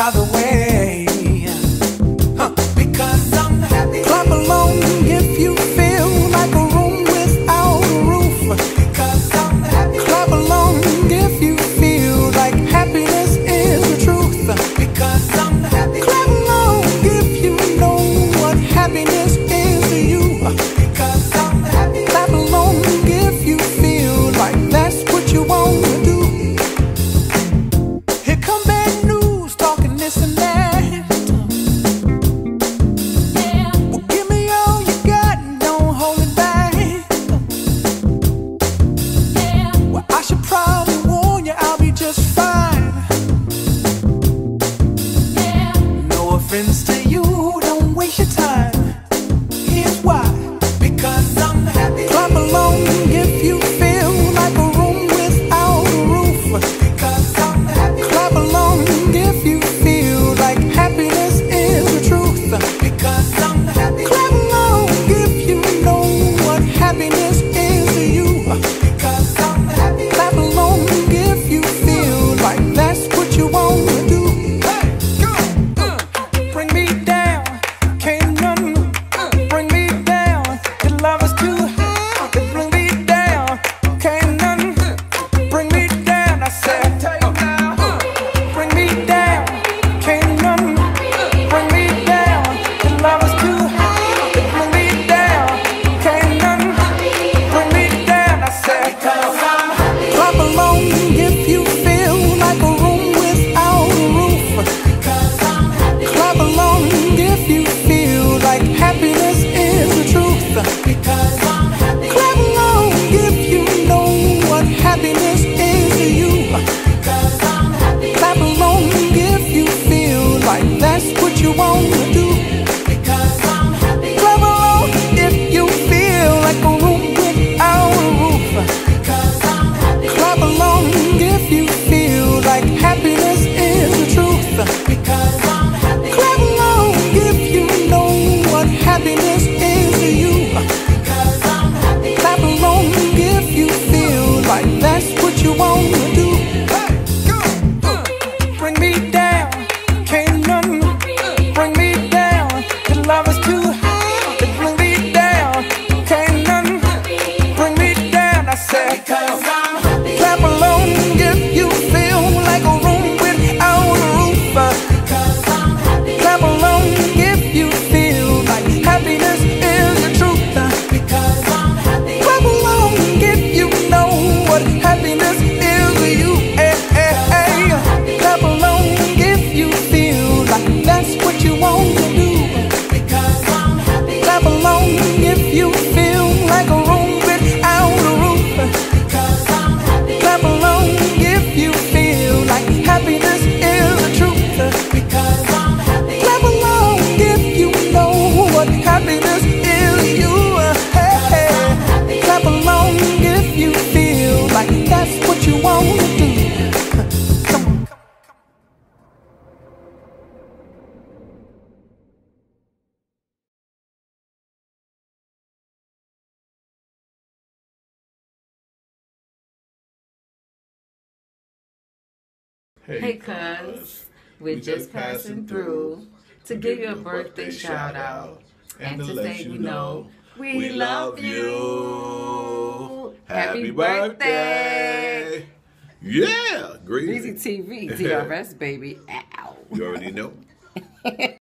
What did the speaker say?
out the way. Because I'm happy. Clap along if you feel like a room without a roof. Because I'm happy. Clap along if you feel like happiness is the truth. Because I'm happy. Clap along if you know what happiness is to you. Because I'm happy. Clap along if you feel like that's what you want to do. Here come bad news, talking this and that. Well, give me all you got and don't hold it back. Well, I should probably warn you, I'll be just fine. No offense to you, don't waste your time. Here's why. Because I'm happy. Clap along if you feel like a room without a roof. Because I'm happy. Clap along if you feel like happiness is the truth. Because I'm happy. Clap along if you know what happiness is to you. Because I'm happy. Clap along if you feel like that's what you want to do. Hey, go! Bring me down, can't none bring me down. Your love is too high, bring me down, can't none bring me down. I said, bring me down, can't none bring me down. Your love is too high, bring me down, can't none bring me down. I said, clap along if you feel like a room without a roof. Clap along if you feel like happiness is the truth. Because I'm happy. Clap along if you know what happiness is to you. Because I'm happy. Clap along if you feel like that's what you want to do. Because I'm happy. Clap along if you feel like a room without a roof. Because I'm happy. Clap along if you feel like happiness is the truth. Because I'm happy. Clap along if you know what happiness is to you. Because I'm happy. Clap along if you feel like that's what you want to do. Hey, go! Bring me down, can't none bring me down. Your love is too high, bring me down, can't none bring me down. I said, because I'm happy. Clap along if you feel like a room without a roof. Because I'm happy. Clap along if you feel like happiness is the truth. Because I'm happy. Clap along if you know what happiness is to you. Hey, hey, hey. Clap along if you feel like that's what you want to do. Because I'm happy. Clap along if you feel like a room without a roof. Because I'm happy. Clap along if you feel like happiness is the truth. Because I'm happy. Clap along if you know what happiness is to you. Hey, hey. Clap along if you feel like that's what you want to do. Come on. Hey cuz, we're just passing through to give you a birthday shout out and to say you know we love you. Happy birthday. Yeah, greasy. Greasy TV, DRS baby. Ow. You already know.